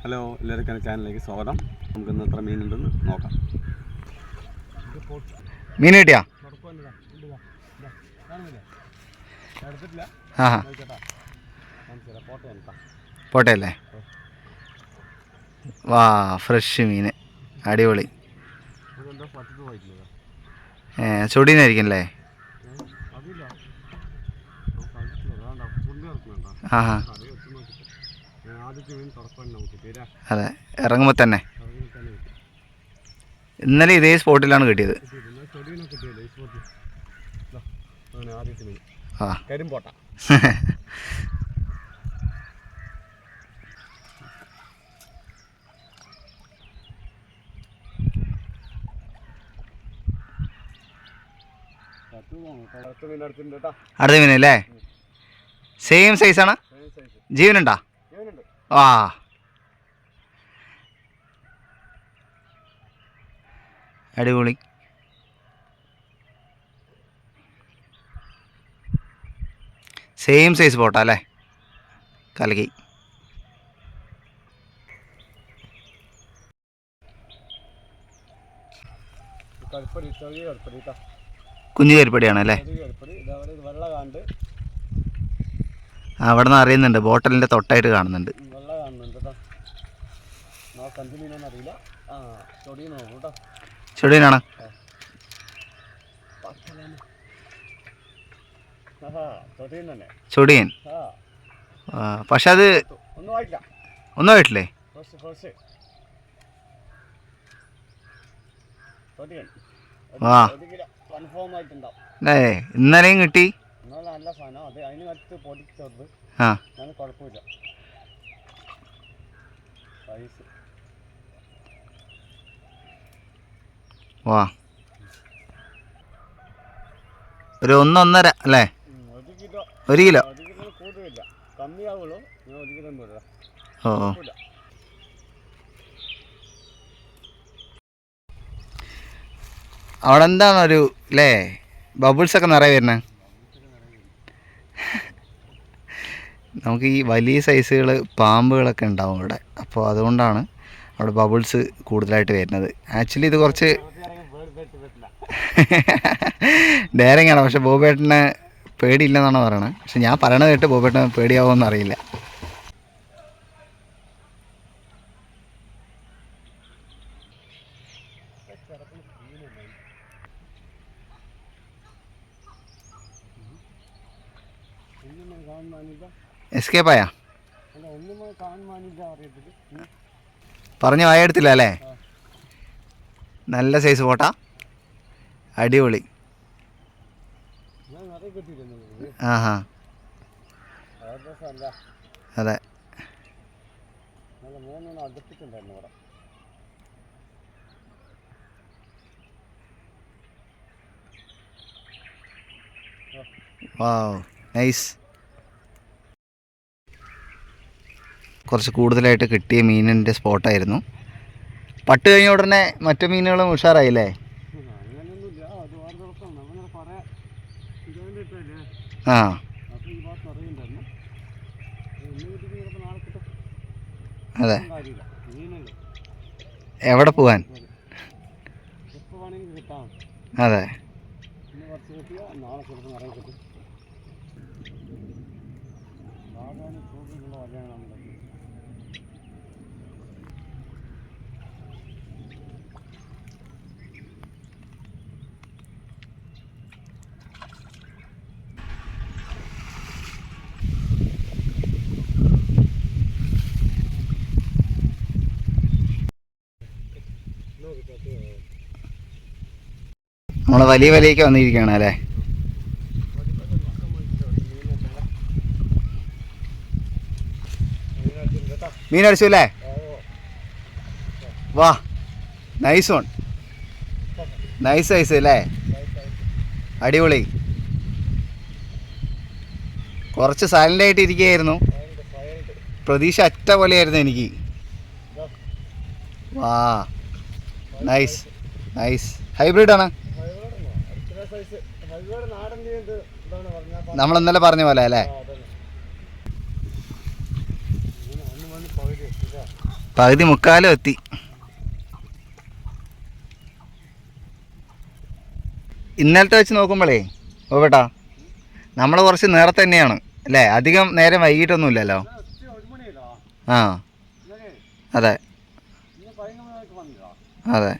Hello, എല്ലാവർക്കും എൻ്റെ ചാനലിലേക്ക് സ്വാഗതം. നമുക്ക് ഇന്ന് എത്ര മീനുണ്ടെന്ന് നോക്കാം. മീൻ കിട്ടിയാ? പോട്ടെ അല്ലേ? വാ, ഫ്രഷ് മീൻ, അടിപൊളി. ചൊടീനായിരിക്കും അല്ലേ? ആ ഹാ, അതെ, ഇറങ്ങുമ്പോൾ തന്നെ. ഇന്നലെ ഇതേ സ്പോട്ടിലാണ് കിട്ടിയത്. ആ കരിമ്പോട്ട. അടുത്ത മീനല്ലേ? സെയിം സൈസാണ്? ജീവനുണ്ടാ? ആ, അടിപൊളി. സെയിം സൈസ് പോട്ടാ അല്ലേ? കലക്കി. കുഞ്ഞു കരിപ്പടിയാണ് അല്ലേ? അവിടെ നിന്ന് അറിയുന്നുണ്ട്, ബോട്ടലിൻ്റെ തൊട്ടായിട്ട് കാണുന്നുണ്ട്. ചൊടിയനാണ്. ചൊടിയൻ. പക്ഷെ അത് ഒന്നും ആയിട്ടില്ലേ? ആ, ഇന്നലെയും കിട്ടി. ആ, വാ, ഒരു 1.5 അല്ലേ? 1 കിലോ. ഓ, അവിടെ എന്താണ് ഒരു അല്ലേ, ബബിൾസൊക്കെ നിറയെ വരുന്നത്. നമുക്ക് ഈ വലിയ സൈസുകൾ പാമ്പുകളൊക്കെ ഉണ്ടാവും ഇവിടെ, അപ്പോൾ അതുകൊണ്ടാണ് അവിടെ ബബിൾസ് കൂടുതലായിട്ട് വരുന്നത്. ആക്ച്വലി ഇത് കുറച്ച് ഡയറിങ് ആണ്, പക്ഷെ ബോബേട്ടന് പേടിയില്ലെന്നാണ് പറയണത്. പക്ഷെ ഞാൻ പറയണത് കേട്ട് ബോബേട്ടന് പേടിയാവുമെന്ന് അറിയില്ല. എസ്കേപ്പായാ? പറഞ്ഞു വായെടുത്തില്ല അല്ലേ? നല്ല സൈസ് പോട്ടാ, അടിപൊളി. ആ ഹാ, അതെ. വാവ്, നൈസ്. കുറച്ച് കൂടുതലായിട്ട് കിട്ടിയ മീനിൻ്റെ സ്പോട്ടായിരുന്നു. പട്ട് കഴിഞ്ഞ ഉടനെ മറ്റു മീനുകളും ഉഷാറായില്ലേ? ആ, അതെ. എവിടെ പോവാൻ? അതെ. നമ്മളെ വലിയ വലിയൊക്കെ വന്നിരിക്കുകയാണ് അല്ലേ? മീൻ അടിച്ചു അല്ലേ? വാ, നൈസ് വൺ, നൈസ് സൈസ് അല്ലേ? അടിപൊളി. കുറച്ച് സൈലൻ്റ് ആയിട്ട് ഇരിക്കുകയായിരുന്നു, പ്രതീക്ഷ അറ്റ പോലെയായിരുന്നു എനിക്ക്. വാ, നൈസ് നൈസ്. ഹൈബ്രിഡാണ്, നമ്മൾ ഇന്നലെ പറഞ്ഞ പോലെ അല്ലേ? പകുതി മുക്കാലും എത്തി. ഇന്നലത്തെ വെച്ച് നോക്കുമ്പോഴേ ഓ നമ്മൾ കുറച്ച് നേരത്തെ തന്നെയാണ് അല്ലേ? അധികം നേരം വൈകിട്ടൊന്നുമില്ലല്ലോ. ആ അതെ അതെ.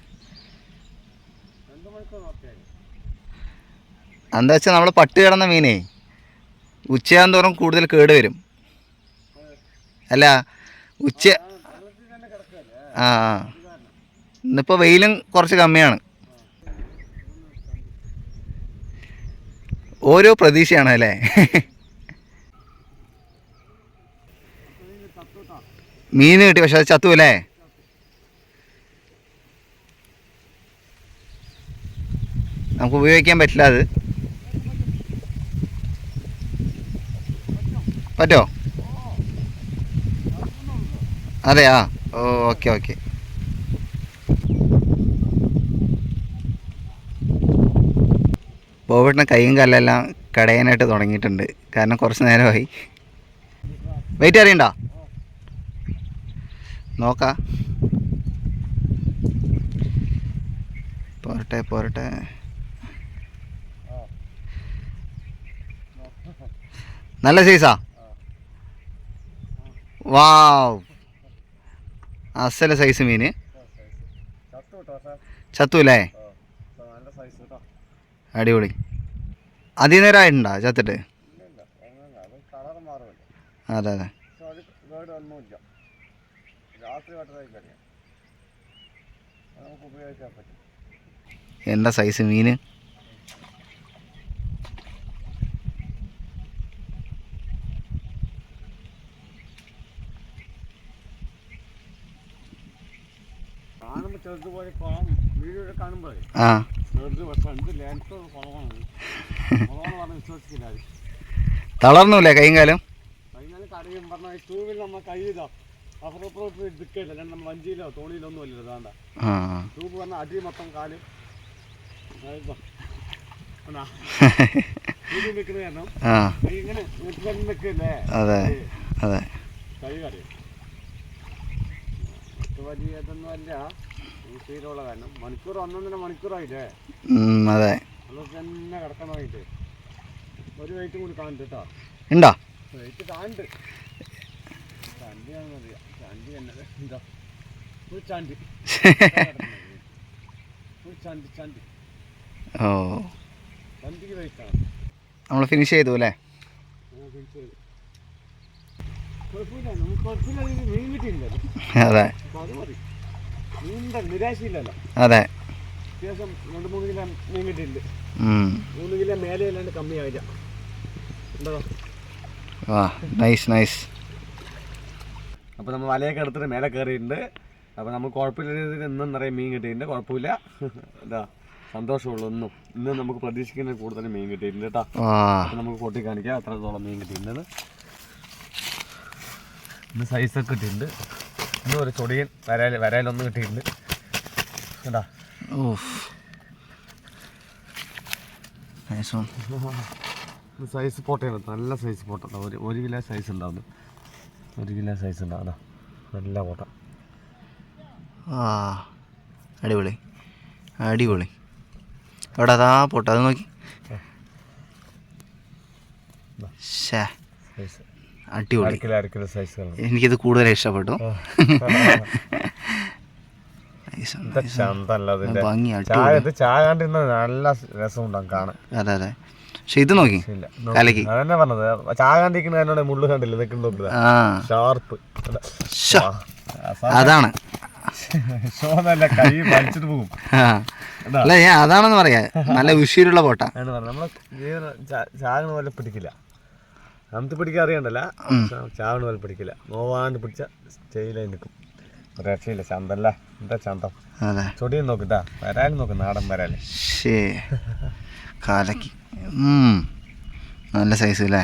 എന്താ വെച്ചാൽ നമ്മൾ പട്ട് കിടന്ന മീനേ ഉച്ചയാകും തോറും കൂടുതൽ കേട് വരും. അല്ല ഉച്ച ആ ഇന്നിപ്പോൾ വെയിലും കുറച്ച് കമ്മിയാണ്. ഓരോ പ്രതീക്ഷയാണ് അല്ലേ? മീൻ കിട്ടി, പക്ഷെ അത് ചത്തു അല്ലേ? നമുക്ക് ഉപയോഗിക്കാൻ പറ്റില്ല. അത് പറ്റോ? അതെയാ? ഓ ഓക്കെ ഓക്കെ. ബോബേട്ടന് കൈയും കാലെല്ലാം കടയാനായിട്ട് തുടങ്ങിയിട്ടുണ്ട്. കാരണം കുറച്ച് നേരമായി. വെയിറ്റ് അറിയണ്ട, നോക്കാം. പോരട്ടെ പോരട്ടെ. നല്ല സൈസാ. വാവ്, അസല സൈസ് മീൻ. ചത്തു അല്ലേ? അടിപൊളി. അതിനേരമായിട്ടുണ്ടോ ചത്തിട്ട്? അതെ അതെ. എന്താ സൈസ് മീന്. ആ തളർന്നൂല്ലേ കൈയും കാലും? വഞ്ചിയിലോ തോണിയിലൊന്നും അല്ലല്ലോ. അതാണ്ട ട്യൂബ് പറഞ്ഞ അടി മൊത്തം കാലും നിൽക്കുന്ന കാരണം ഇങ്ങനെ നിൽക്കല്ലേ. അതെ അതെ. കൈ കറിയും വലിയ ഇതൊന്നും അല്ല തീരുള്ള കാരണം. മണിക്കൂർ 1.5 മണിക്കൂറായില്ലേ? അതെ. തന്നെ കിടക്കണമായിട്ട് ഒരു വെയിറ്റും കൂടി കാണുന്നുണ്ട് കേട്ടോ. ഉണ്ടോ? വെയിറ്റ് കാണുന്നുണ്ട്. ചണ്ടിയാണെന്ന് അറിയാം. ചണ്ടി തന്നെ എന്താ ഒരു ചണ്ടി ഒരു ചണ്ടി ചണ്ടി. ഓ ചണ്ടിക്ക് വെയിറ്റാണ്. നമ്മൾ ഫിനിഷ് ചെയ്തു അല്ലേ? ഫിനിഷ് ചെയ്തു. കുഴപ്പമില്ല, നമുക്ക് കുഴപ്പമില്ല. മീൻ കിട്ടിയില്ലല്ലോ. അതെ അത് മതി. മീനിൻ്റെ നിരാശയില്ലല്ലോ. അതെ. അത്യാവശ്യം 2-3 കിലോ മീൻ കിട്ടിയിട്ടുണ്ട്. 3 കിലോ മേലെ അല്ലാണ്ട് കമ്മിയാവില്ല. ഉണ്ടോ? വാ നൈസ് നൈസ്. അപ്പോൾ നമ്മൾ വലയൊക്കെ എടുത്തിട്ട് മേലെ കയറിയിട്ടുണ്ട്. അപ്പോൾ നമുക്ക് കുഴപ്പമില്ല രീതിയിൽ ഇന്നും നിറയെ മീൻ കിട്ടിയിട്ടുണ്ട്. കുഴപ്പമില്ല, എന്താ സന്തോഷമുള്ളൂ. ഇന്നും നമുക്ക് പ്രതീക്ഷിക്കുന്ന കൂടുതൽ മീൻ കിട്ടിയിട്ടുണ്ട് കേട്ടോ. അപ്പോൾ നമുക്ക് കൊട്ടി കാണിക്കാം അത്രത്തോളം മീൻ കിട്ടിയിട്ടുണ്ട്. ഇന്ന് സൈസൊക്കെ കിട്ടിയിട്ടുണ്ട്. ഇന്നും ഒരു ചൊടിയൻ വരാലൊന്നും കിട്ടിയിട്ടുണ്ട് കേട്ടോ. സൈസ് പോട്ടയാണ്, നല്ല സൈസ് പോട്ട. ഒരു കിലോ സൈസ് ഉണ്ടാവുന്നു. 1 കിലോ സൈസ് ഉണ്ടാവുന്ന നല്ല പോട്ട. ആ അടിപൊളി അടിപൊളി. എവിടെ അതാ പോട്ടെ, അത് നോക്കി. അടിപൊളി. എനിക്കിത് കൂടുതൽ ഇഷ്ടപ്പെട്ടു. നല്ല രസമുണ്ടാകും കാണാൻ. അതെ അതെ. പക്ഷെ ഇത് നോക്കി കലക്കി. അതന്നെ പറഞ്ഞത്, ചാകാണ്ടിരിക്കുന്നതിനോട് മുള്ളു കണ്ടില്ല നിൽക്കുന്ന ഷാർപ്പ്. അതാണ് കൈ വലിച്ചിട്ട് പോകും. അല്ല ഞാൻ അതാണെന്ന് പറയാ, നല്ല ഉശിരുള്ള പോട്ട. നമ്മളെ ചാകുന്ന പോലെ പിടിക്കില്ല. നമുക്ക് പിടിക്കാൻ അറിയണ്ടല്ല, ചാവുന്ന പോലെ പിടിക്കില്ല. നോവാണ്ട് പിടിച്ച സ്റ്റൈലായി നിൽക്കും. രക്ഷയില്ല. ചന്തല്ല, എന്താ ചന്തം. ചൊടിയും നോക്കിട്ടാ, വരാലും നോക്ക്, നാടൻ വരാല്. കാലക്കി നല്ല സൈസ് അല്ലേ?